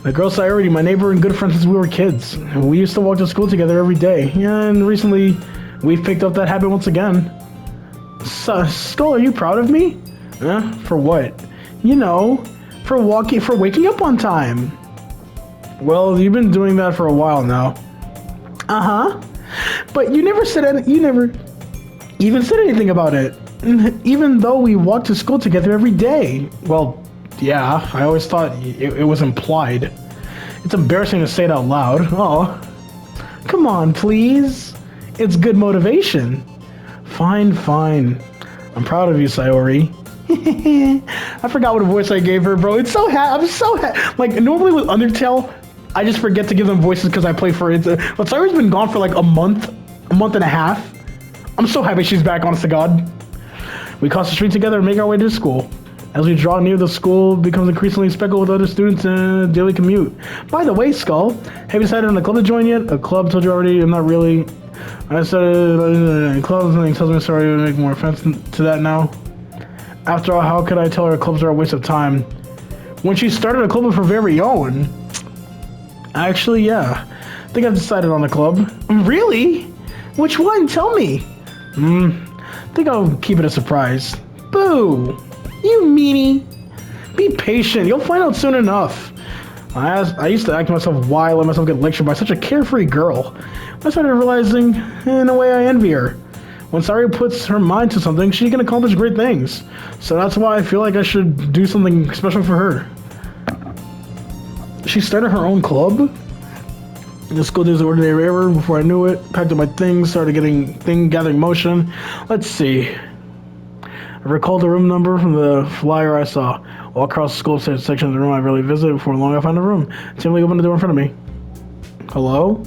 The girl Sayori, my neighbor and good friend since we were kids. We used to walk to school together every day. Yeah, and recently, we've picked up that habit once again. Skull, are you proud of me? For what? You know, for waking up on time. Well, you've been doing that for a while now. Uh-huh. But you never even said anything about it. Even though we walked to school together every day. Well, yeah, I always thought it was implied. It's embarrassing to say it out loud. Oh. Come on, please. It's good motivation. Fine, fine. I'm proud of you, Sayori. I forgot what voice I gave her, bro. I'm so like, normally with Undertale, I just forget to give them voices because I play for it. But Sayori's been gone for like a month and a half. I'm so happy she's back, honest to God. We cross the street together and make our way to school. As we draw near, the school becomes increasingly speckled with other students in a daily commute. By the way, Skull, have you decided on a club to join yet? A club? Told you already, I'm not really. I started clubs and tells me sorry to make more offense to that now. After all, how could I tell her clubs are a waste of time? When she started a club of her very own. Actually, yeah. I think I've decided on a club. Really? Which one? Tell me. I think I'll keep it a surprise. Boo! You meanie! Be patient, you'll find out soon enough. I used to act myself wild, let myself get lectured by such a carefree girl. I started realizing, in a way, I envy her. When Sari puts her mind to something, she can accomplish great things. So that's why I feel like I should do something special for her. She started her own club? The school days were ordinary ever. Before I knew it, packed up my things, started gathering motion. Let's see. I recalled the room number from the flyer I saw. Walk across the school section of the room I rarely visited. Before long, I found a room. Timidly opened the door in front of me. Hello?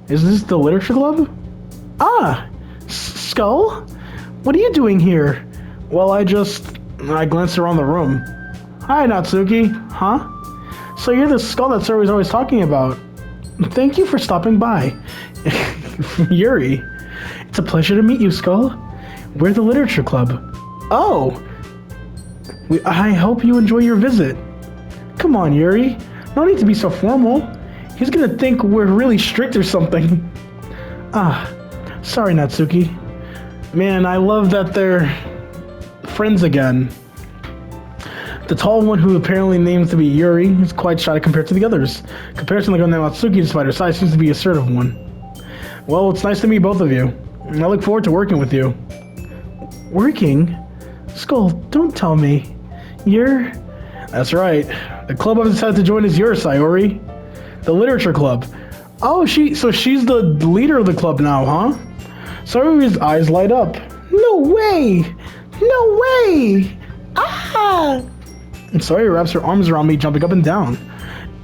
Is this the literature club? Ah! Skull? What are you doing here? Well, I glanced around the room. Hi, Natsuki. Huh? So you're the Skull that Sari was always talking about. Thank you for stopping by. Yuri. It's a pleasure to meet you, Skull. We're the literature club. Oh! I hope you enjoy your visit. Come on, Yuri. No need to be so formal. He's gonna think we're really strict or something. Ah, sorry, Natsuki. Man, I love that they're friends again. The tall one, who apparently names to be Yuri, is quite shy compared to the others. Comparison to the girl named Natsuki, despite her size, seems to be an assertive one. Well, it's nice to meet both of you. I look forward to working with you. Working? Skull, don't tell me. You're... That's right. The club I've decided to join is yours, Sayori. The literature club. Oh, so she's the leader of the club now, huh? Sayori's eyes light up. No way! No way! Ah! And Sayori wraps her arms around me, jumping up and down.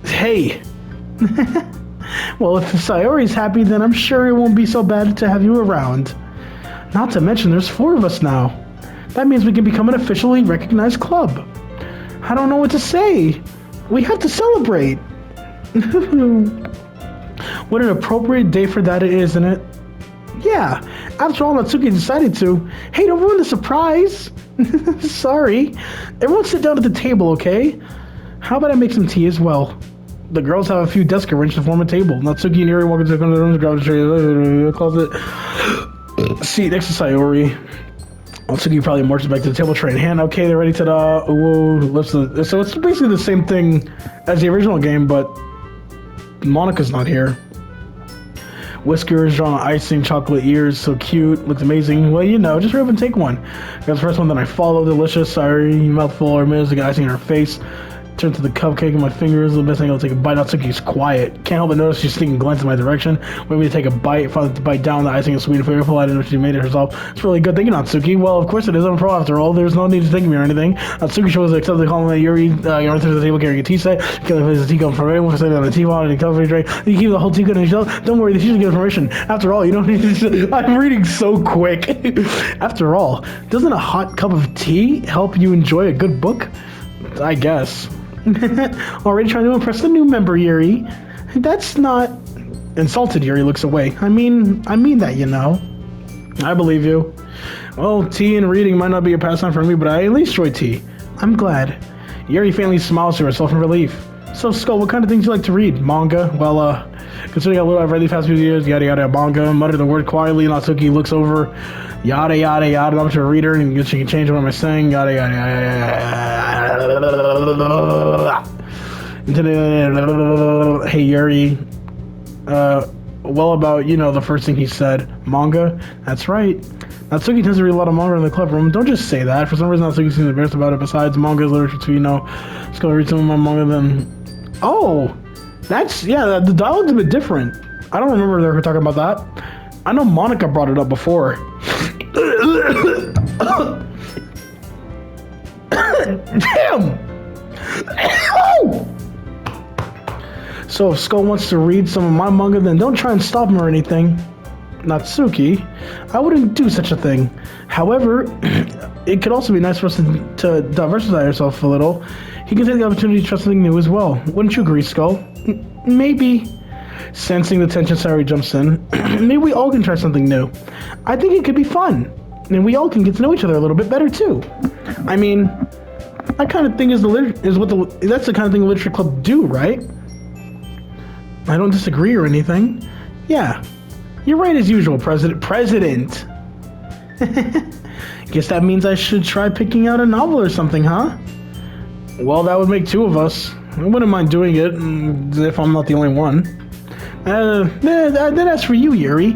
Hey! Well, if Sayori's happy, then I'm sure it won't be so bad to have you around. Not to mention, there's 4 of us now. That means we can become an officially recognized club. I don't know what to say. We have to celebrate. What an appropriate day for that, isn't it? Yeah, after all, Natsuki decided to. Hey, don't ruin the surprise. Sorry. Everyone sit down at the table, okay? How about I make some tea as well? The girls have a few desks arranged to form a table. Natsuki and Yuri walk into the room, grab a tray, closet. Seat next to Sayori. Natsuki probably marches back to the table, tray in hand. Okay, they're ready to so it's basically the same thing as the original game, but Monika's not here. Whiskers, drawn on icing, chocolate ears, so cute, looks amazing. Well, you know, just hurry up and take one. Got the first one, then I follow. Delicious, sorry, mouthful or minutes, got icing in her face. Turn to the cupcake in my fingers. The best thing, I'll take a bite. Natsuki's quiet. Can't help but notice she's sneaking glances in my direction. Wait me to take a bite. Finally, to bite down. The icing is sweet and flavorful. I didn't know she made it herself. It's really good. Thank you, Natsuki. Well, of course it is. I'm a pro after all. There's no need to thank me or anything. Natsuki shows accepted the compliment. Yuri, you're to the table carrying a tea set. Killing the teacup from anyone for sitting on a tea pot and a coffee tray. You keep the whole teacup on yourself. Don't worry, the teacher gives permission. After all, you don't need to. I'm reading so quick. After all, doesn't a hot cup of tea help you enjoy a good book? I guess. Already trying to impress the new member, Yuri. That's not... Insulted, Yuri looks away. I mean that, you know. I believe you. Well, tea and reading might not be a pastime for me, but I at least enjoy tea. I'm glad. Yuri faintly smiles to herself in relief. So, Skull, what kind of things do you like to read? Manga? Well, considering how little I've read these past few years, yada yada manga, mutter the word quietly, Natsuki looks over, yada yada yada, I'm to a reader, and she can change what am I saying, yada yada yada. Hey Yuri, well about, you know, the first thing he said, manga? That's right. Natsuki tends to read a lot of manga in the club room. Don't just say that. For some reason, Natsuki seems embarrassed about it. Besides, manga is literature too, you know. Just gonna read some of my manga then... Oh! That's, yeah, the dialogue's a bit different. I don't remember they were talking about that. I know Monica brought it up before. Damn! So if Skull wants to read some of my manga, then don't try and stop him or anything. Natsuki, I wouldn't do such a thing. However, it could also be nice for us to diversify ourselves a little. He can take the opportunity to try something new as well. Wouldn't you agree, Skull? Maybe. Sensing the tension, Sayori jumps in. Maybe we all can try something new. I think it could be fun. And we all can get to know each other a little bit better, too. I mean, that kind of thing that's the kind of thing the literature club do, right? I don't disagree or anything. Yeah. You're right as usual, President. Guess that means I should try picking out a novel or something, huh? Well, that would make two of us. I wouldn't mind doing it if I'm not the only one. Then as for you, Yuri.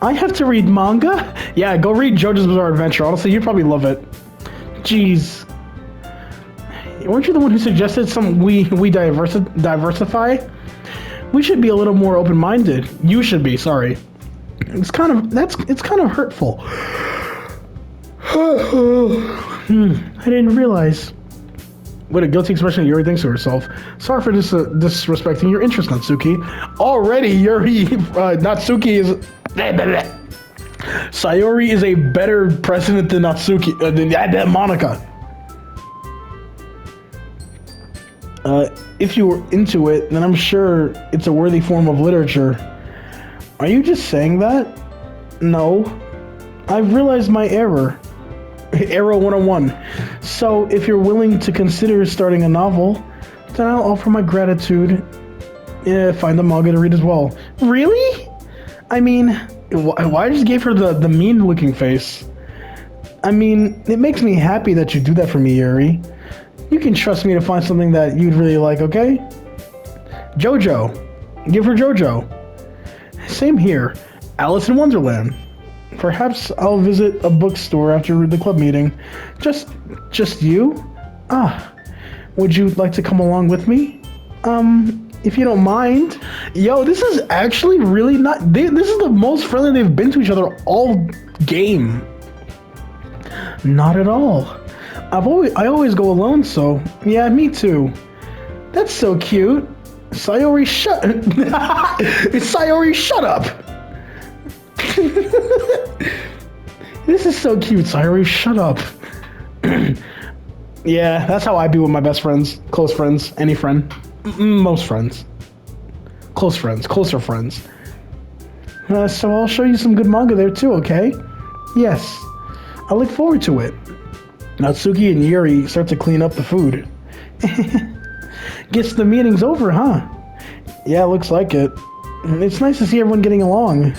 I have to read manga? Yeah, go read JoJo's Bizarre Adventure. Honestly, you'd probably love it. Jeez. Weren't you the one who suggested we diversify? We should be a little more open-minded. You should be, sorry. It's kind of hurtful. I didn't realize. What a guilty expression Yuri thinks to herself. Sorry for disrespecting your interest, Natsuki. Already, Yuri, Natsuki is... Sayori is a better president than Natsuki, than Monika. If you were into it, then I'm sure it's a worthy form of literature. Are you just saying that? No. I've realized my error. Error 101. So, if you're willing to consider starting a novel, then I'll offer my gratitude. Find the manga to read as well. Really? I mean, why I just gave her the mean-looking face? I mean, it makes me happy that you do that for me, Yuri. You can trust me to find something that you'd really like, okay? JoJo. Give her JoJo. Same here. Alice in Wonderland. Perhaps I'll visit a bookstore after the club meeting. Just you? Would you like to come along with me? If you don't mind. Yo, this is actually really not... This is the most friendly they've been to each other all game. Not at all. I always go alone, so... Yeah, me too. That's so cute. Sayori, Sayori, shut up! This is so cute, Sayori, shut up. Yeah, that's how I be with my best friends. Close friends. Any friend. Most friends. Close friends. Closer friends. So I'll show you some good manga there too, okay? Yes. I look forward to it. Natsuki and Yuri start to clean up the food. Guess the meeting's over, huh? Yeah, looks like it. It's nice to see everyone getting along,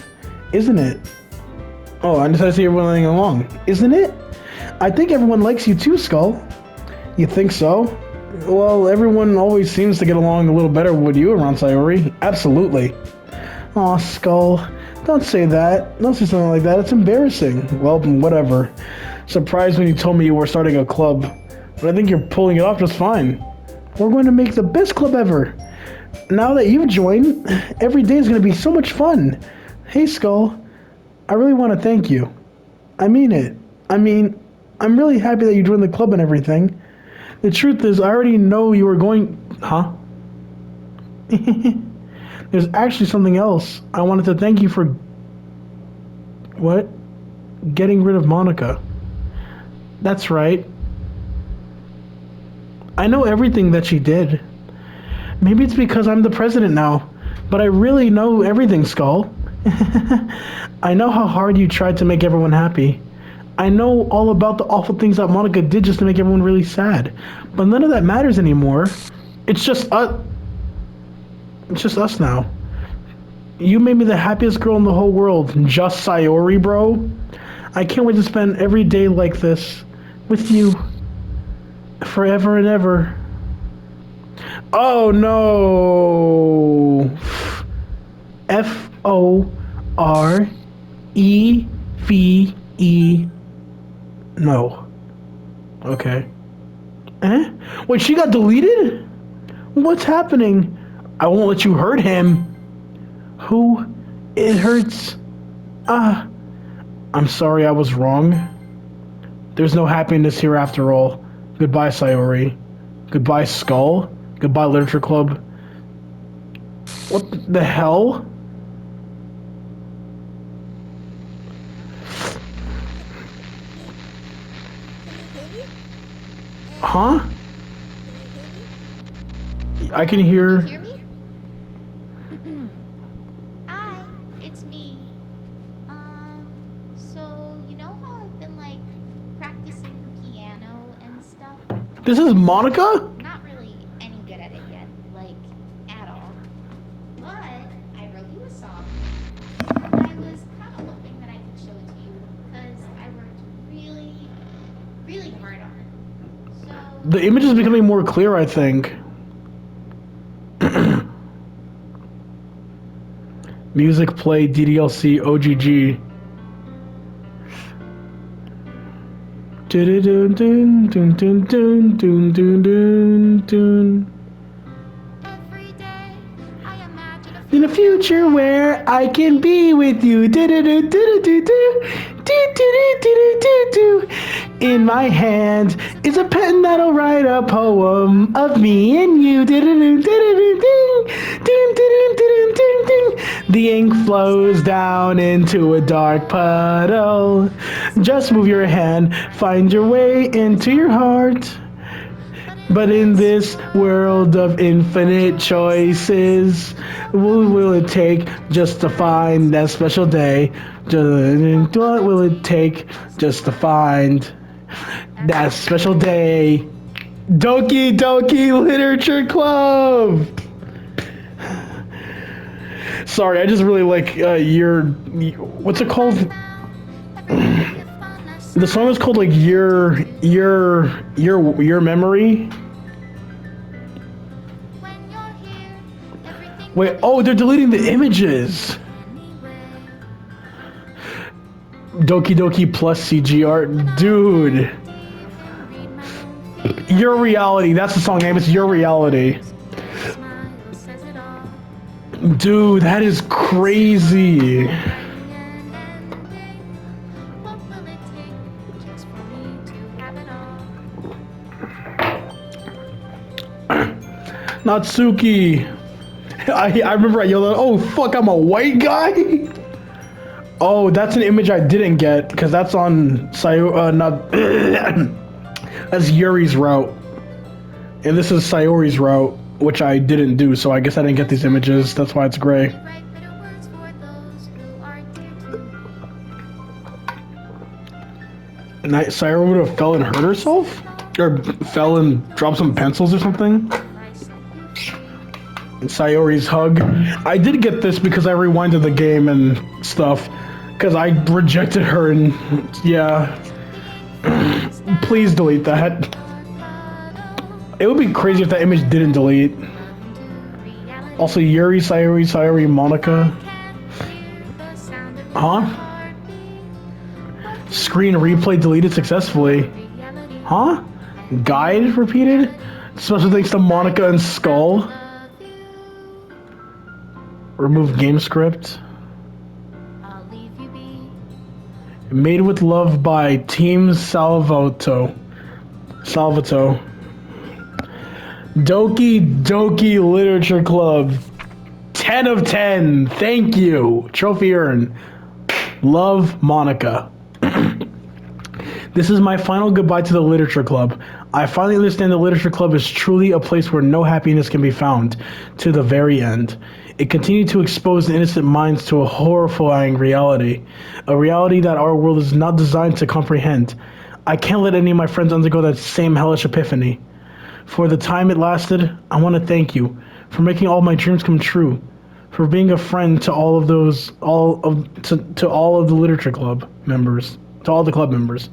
isn't it? Oh, I decided to see everyone getting along, isn't it? I think everyone likes you too, Skull. You think so? Well, everyone always seems to get along a little better with you around Sayori. Absolutely. Aw, Skull. Don't say that. Don't say something like that. It's embarrassing. Well, whatever. Surprised when you told me you were starting a club. But I think you're pulling it off just fine. We're going to make the best club ever. Now that you've joined, every day is going to be so much fun. Hey, Skull. I really want to thank you. I mean it. I mean, I'm really happy that you joined the club and everything. The truth is, I already know you were going... Huh? There's actually something else. I wanted to thank you for... What? Getting rid of Monika. That's right. I know everything that she did. Maybe it's because I'm the president now, but I really know everything, Skull. I know how hard you tried to make everyone happy. I know all about the awful things that Monika did just to make everyone really sad. But none of that matters anymore. It's just us. It's just us now. You made me the happiest girl in the whole world. Just Sayori, bro. I can't wait to spend every day like this with you. Forever and ever. Oh no. Foreve. No. Okay. Wait, she got deleted? What's happening? I won't let you hurt him. Who? It hurts. Ah. I'm sorry I was wrong. There's no happiness here after all. Goodbye, Sayori. Goodbye, Skull. Goodbye, Literature Club. What the hell? Huh? I can hear. Hear me? Hi, it's me. So you know how I've been like practicing piano and stuff? This is Monica? Not really any good at it yet, like at all. But I wrote you a song. I was kind of hoping that I could show it to you because I worked really, really hard on it. So The image is becoming more clear, I think. Music play DDLC OGG. Dun dun dun dun dun dun dun dun dun. every day I imagine In a future where I can be with you. Do do do do do do do do do do do. In my hand is a pen that'll write a poem of me and you. Do do do do do do do do do do do. The ink flows down into a dark puddle. Just move your hand, find your way into your heart. But in this world of infinite choices, what will it take just to find that special day? What will it take just to find that special day? Doki Doki Literature Club! Sorry, I just really like your... What's it called? The song is called like Your Memory. when you're here, everything Wait, oh, they're deleting the images. Doki Doki plus CG art. Dude. Your Reality. That's the song name. It's Your Reality. Dude, that is crazy. What will it take just for me to have it all? Natsuki. I remember I yelled out, oh fuck, I'm a white guy? Oh, that's an image I didn't get, because that's on that's Yuri's route. And this is Sayori's route, which I didn't do, so I guess I didn't get these images. That's why it's gray. Write bitter words for those who are dear to And Sayori would have fell and hurt herself? Or fell and dropped some pencils or something? And Sayori's hug. I did get this because I rewinded the game and stuff. Because I rejected her and... yeah. Please delete that. It would be crazy if that image didn't delete. Also, Yuri, Sayori, Monica. Huh? Screen replay deleted successfully. Huh? Guide repeated? Special thanks to Monica and Skull. Remove game script. I'll leave you be. Made with Love by Team Salvato. Doki Doki Literature Club. 10 of 10. Thank you. Trophy earned. Love, Monica. This is my final goodbye to the Literature Club. I finally understand the Literature Club is truly a place where no happiness can be found, to the very end. It continued to expose the innocent minds to a horrifying reality, a reality that our world is not designed to comprehend. I can't let any of my friends undergo that same hellish epiphany. For the time it lasted, I want to thank you for making all my dreams come true, for being a friend to all of the Literature Club members, to all the club members.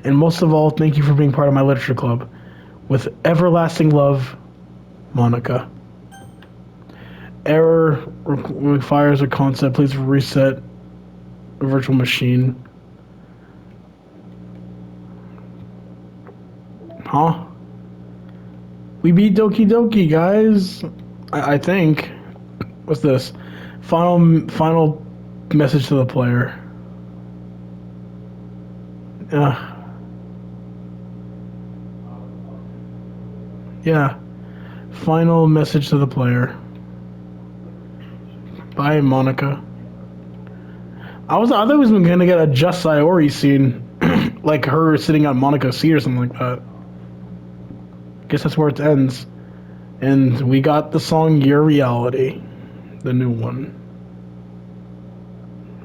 And most of all, thank you for being part of my literature club. With everlasting love, Monica. Error requires a concept. Please reset a virtual machine. Huh? We beat Doki Doki, guys. I think. What's this? Final message to the player. Yeah. Final message to the player. Bye, Monika. I thought we was gonna get a Just Sayori scene, like her sitting on Monika's seat or something like that. Guess that's where it ends. And we got the song Your Reality, the new one.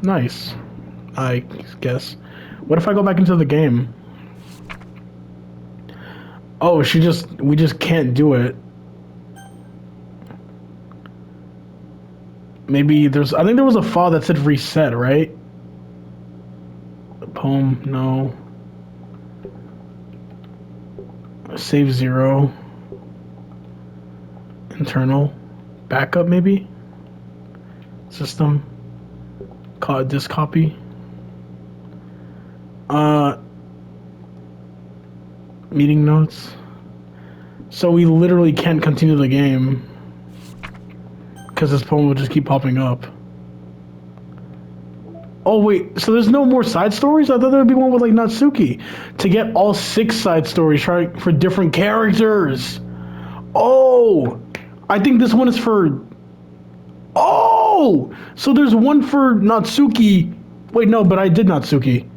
Nice, I guess. What if I go back into the game? Oh, we just can't do it. Maybe I think there was a file that said reset, right? Poem, no. Save 0. Internal. Backup, maybe? System. Call it disk copy. Meeting notes. So we literally can't continue the game because this poem will just keep popping up. Oh wait, so there's no more side stories? I thought there would be one with like Natsuki to get all 6 side stories for different characters. Oh, I think this one is for. Oh, so there's one for Natsuki. Wait, no, but I did Natsuki.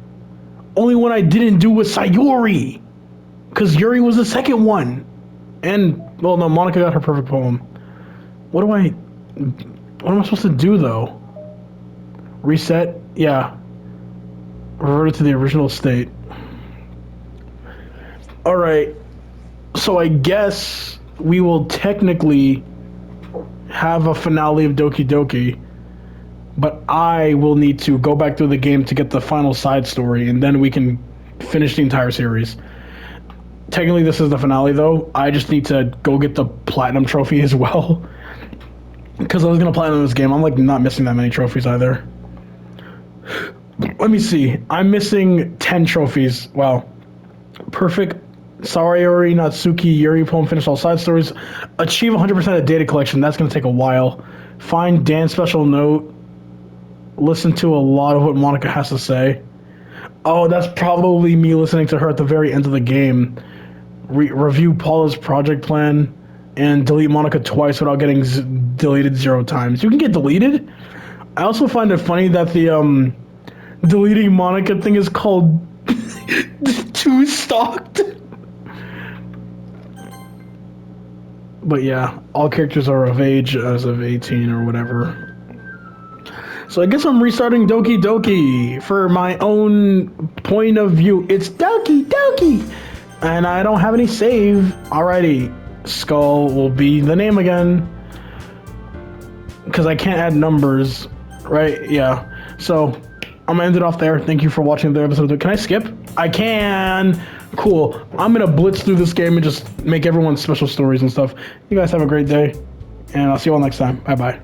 Only one I didn't do was Sayori, because Yuri was the second one. And well, no, Monika got her perfect poem. What am I supposed to do though? Reset? Yeah. Reverted to the original state. Alright. So I guess we will technically have a finale of Doki Doki, but I will need to go back through the game to get the final side story, and then we can finish the entire series. Technically, this is the finale, though. I just need to go get the platinum trophy as well, because I was gonna platinum this game. I'm like not missing that many trophies either. Let me see. I'm missing 10 trophies. Wow. Perfect. Sayori, Natsuki, Yuri poem, finish all side stories. Achieve 100% of data collection. That's going to take a while. Find Dan's special note. Listen to a lot of what Monika has to say. Oh, that's probably me listening to her at the very end of the game. Review Paula's project plan. And delete Monika twice without getting deleted 0 times. You can get deleted. I also find it funny that the deleting Monika thing is called too stalked. But yeah, all characters are of age as of 18 or whatever. So I guess I'm restarting Doki Doki for my own point of view. It's Doki Doki! And I don't have any save. Alrighty, Skull will be the name again. Because I can't add numbers, right? Yeah. So I'm gonna end it off there. Thank you for watching the episode. Can I skip? I can! Cool. I'm gonna blitz through this game and just make everyone's special stories and stuff. You guys have a great day, and I'll see you all next time. Bye bye.